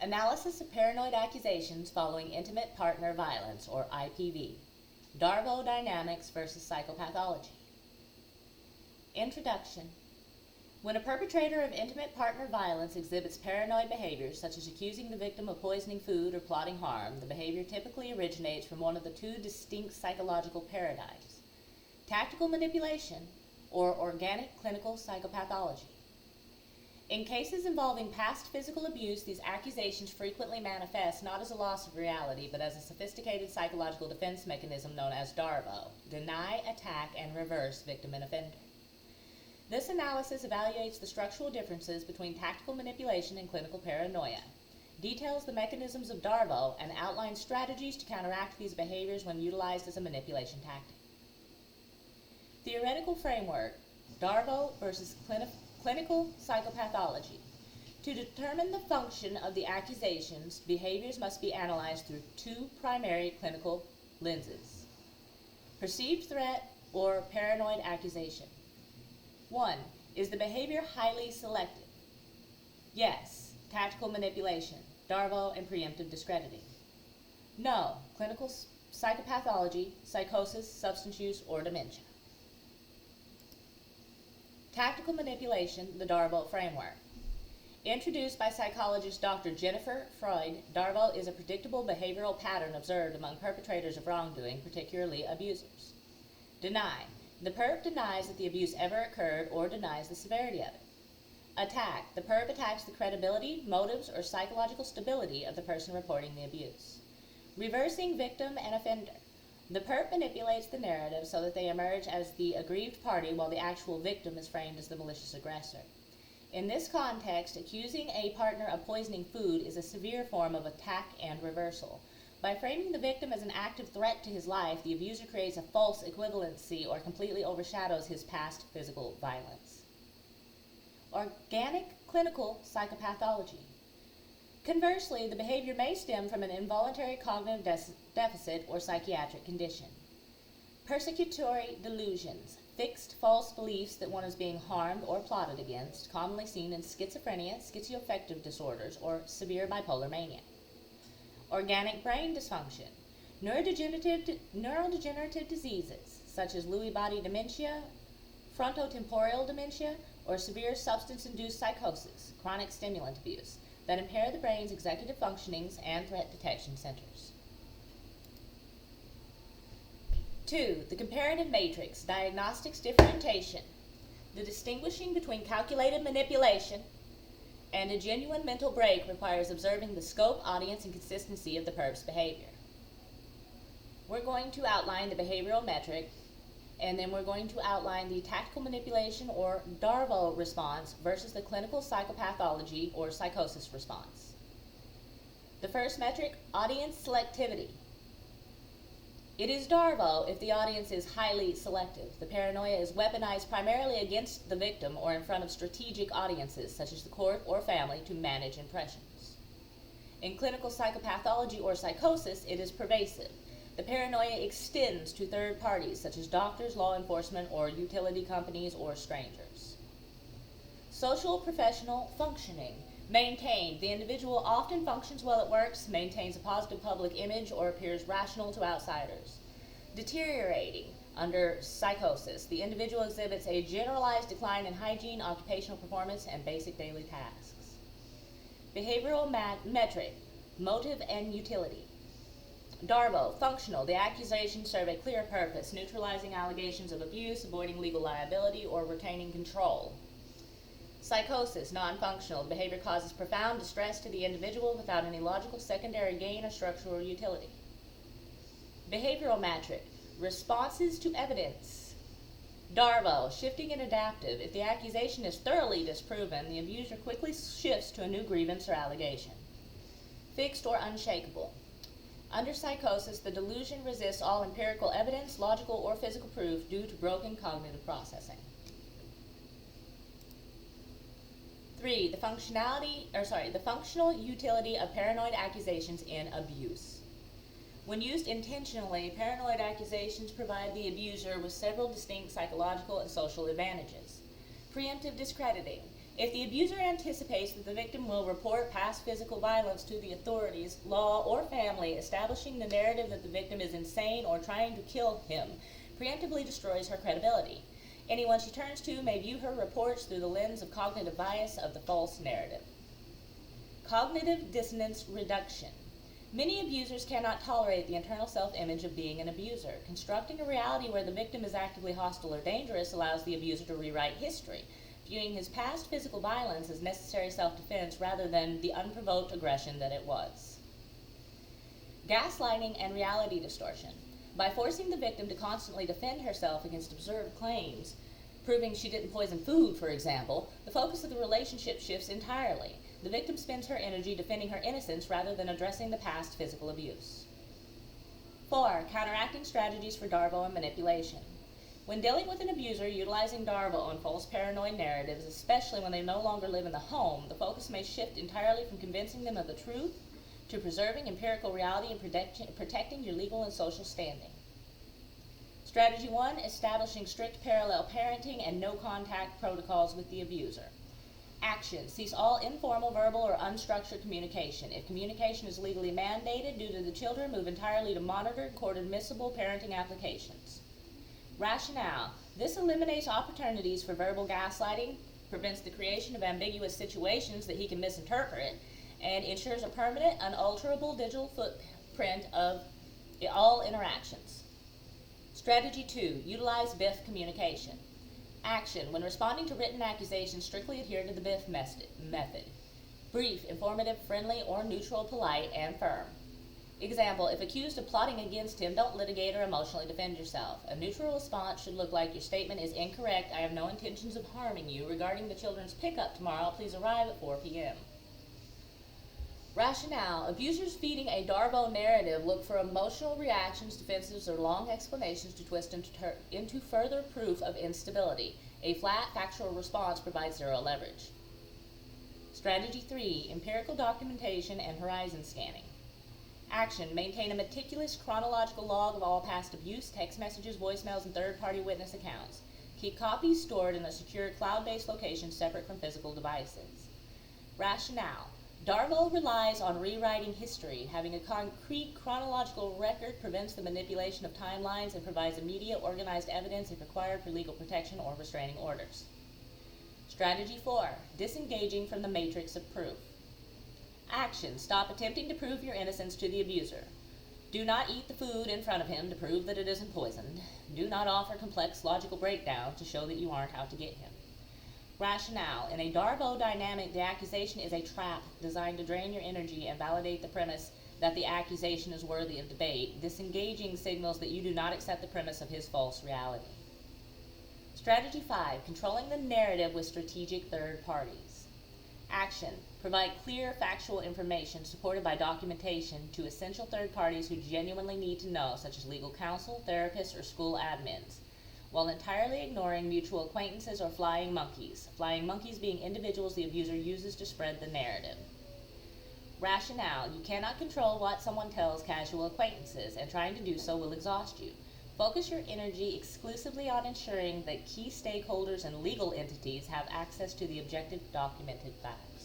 Analysis of paranoid accusations following intimate partner violence, or IPV. Darvo dynamics versus psychopathology. Introduction. When a perpetrator of intimate partner violence exhibits paranoid behaviors, such as accusing the victim of poisoning food or plotting harm, the behavior typically originates from one of the two distinct psychological paradigms: tactical manipulation or organic clinical psychopathology. In cases involving past physical abuse, these accusations frequently manifest not as a loss of reality, but as a sophisticated psychological defense mechanism known as Darvo: deny, attack, and reverse victim and offender. This analysis evaluates the structural differences between tactical manipulation and clinical paranoia, details the mechanisms of Darvo, and outlines strategies to counteract these behaviors when utilized as a manipulation tactic. Theoretical framework: Darvo versus clinical psychopathology. To determine the function of the accusations, behaviors must be analyzed through two primary clinical lenses: perceived threat or paranoid accusation. 1. Is the behavior highly selective? Yes, tactical manipulation, Darvo, and preemptive discrediting. No, clinical psychopathology, psychosis, substance use, or dementia. Tactical manipulation, the Darvo framework. Introduced by psychologist Dr. Jennifer Freud, Darvo is a predictable behavioral pattern observed among perpetrators of wrongdoing, particularly abusers. Deny. The perp denies that the abuse ever occurred or denies the severity of it. Attack. The perp attacks the credibility, motives, or psychological stability of the person reporting the abuse. Reversing victim and offender. The perp manipulates the narrative so that they emerge as the aggrieved party while the actual victim is framed as the malicious aggressor. In this context, accusing a partner of poisoning food is a severe form of attack and reversal. By framing the victim as an active threat to his life, the abuser creates a false equivalency or completely overshadows his past physical violence. Organic clinical psychopathology. Conversely, the behavior may stem from an involuntary cognitive deficit or psychiatric condition. Persecutory delusions. Fixed false beliefs that one is being harmed or plotted against, commonly seen in schizophrenia, schizoaffective disorders, or severe bipolar mania. Organic brain dysfunction. Neurodegenerative diseases, such as Lewy body dementia, frontotemporal dementia, or severe substance-induced psychosis, chronic stimulant abuse, that impair the brain's executive functionings and threat detection centers. 2. The comparative matrix, diagnostics differentiation. The distinguishing between calculated manipulation and a genuine mental break requires observing the scope, audience, and consistency of the perp's behavior. We're going to outline the behavioral metric, and then we're going to outline the tactical manipulation or Darvo response versus the clinical psychopathology or psychosis response. The first metric, audience selectivity. It is Darvo if the audience is highly selective. The paranoia is weaponized primarily against the victim or in front of strategic audiences, such as the court or family, to manage impressions. In clinical psychopathology or psychosis, it is pervasive. The paranoia extends to third parties, such as doctors, law enforcement, or utility companies or strangers. Social professional functioning. Maintained. The individual often functions well at work, maintains a positive public image, or appears rational to outsiders. Deteriorating. Under psychosis, the individual exhibits a generalized decline in hygiene, occupational performance, and basic daily tasks. Behavioral metric. Motive and utility. Darvo, functional. The accusations serve a clear purpose: neutralizing allegations of abuse, avoiding legal liability, or retaining control. Psychosis, non-functional. The behavior causes profound distress to the individual without any logical secondary gain or structural utility. Behavioral metric, responses to evidence. Darvo, shifting and adaptive. If the accusation is thoroughly disproven, the abuser quickly shifts to a new grievance or allegation. Fixed or unshakable. Under psychosis, the delusion resists all empirical evidence, logical or physical proof, due to broken cognitive processing. 3. The functional utility of paranoid accusations in abuse. When used intentionally, paranoid accusations provide the abuser with several distinct psychological and social advantages. Preemptive discrediting. If the abuser anticipates that the victim will report past physical violence to the authorities, law, or family, establishing the narrative that the victim is insane or trying to kill him preemptively destroys her credibility. Anyone she turns to may view her reports through the lens of cognitive bias of the false narrative. Cognitive dissonance reduction. Many abusers cannot tolerate the internal self-image of being an abuser. Constructing a reality where the victim is actively hostile or dangerous allows the abuser to rewrite history, viewing his past physical violence as necessary self-defense rather than the unprovoked aggression that it was. Gaslighting and reality distortion. By forcing the victim to constantly defend herself against absurd claims, proving she didn't poison food, for example, the focus of the relationship shifts entirely. The victim spends her energy defending her innocence rather than addressing the past physical abuse. 4. Counteracting strategies for Darvo and manipulation. When dealing with an abuser utilizing Darvo and false paranoid narratives, especially when they no longer live in the home, the focus may shift entirely from convincing them of the truth to preserving empirical reality and protecting your legal and social standing. Strategy 1. Establishing strict parallel parenting and no-contact protocols with the abuser. Action. Cease all informal, verbal, or unstructured communication. If communication is legally mandated due to the children, move entirely to monitored, court-admissible parenting applications. Rationale. This eliminates opportunities for verbal gaslighting, prevents the creation of ambiguous situations that he can misinterpret, and ensures a permanent, unalterable digital footprint of all interactions. Strategy 2. Utilize BIF communication. Action. When responding to written accusations, strictly adhere to the BIF method. Brief, informative, friendly, or neutral, polite, and firm. Example, if accused of plotting against him, don't litigate or emotionally defend yourself. A neutral response should look like your statement is incorrect. I have no intentions of harming you. Regarding the children's pickup tomorrow, please arrive at 4 p.m. Rationale. Abusers feeding a Darvo narrative look for emotional reactions, defenses, or long explanations to twist into further proof of instability. A flat, factual response provides zero leverage. Strategy 3. Empirical documentation and horizon scanning. Action. Maintain a meticulous chronological log of all past abuse, text messages, voicemails, and third-party witness accounts. Keep copies stored in a secure cloud-based location separate from physical devices. Rationale. Darvo relies on rewriting history. Having a concrete chronological record prevents the manipulation of timelines and provides immediate organized evidence if required for legal protection or restraining orders. Strategy 4. Disengaging from the matrix of proof. Action. Stop attempting to prove your innocence to the abuser. Do not eat the food in front of him to prove that it isn't poisoned. Do not offer complex logical breakdown to show that you aren't out to get him. Rationale. In a Darvo dynamic, the accusation is a trap designed to drain your energy and validate the premise that the accusation is worthy of debate. Disengaging signals that you do not accept the premise of his false reality. Strategy 5. Controlling the narrative with strategic third parties. Action. Provide clear, factual information supported by documentation to essential third parties who genuinely need to know, such as legal counsel, therapists, or school admins, while entirely ignoring mutual acquaintances or flying monkeys being individuals the abuser uses to spread the narrative. Rationale. You cannot control what someone tells casual acquaintances, and trying to do so will exhaust you. Focus your energy exclusively on ensuring that key stakeholders and legal entities have access to the objective documented facts.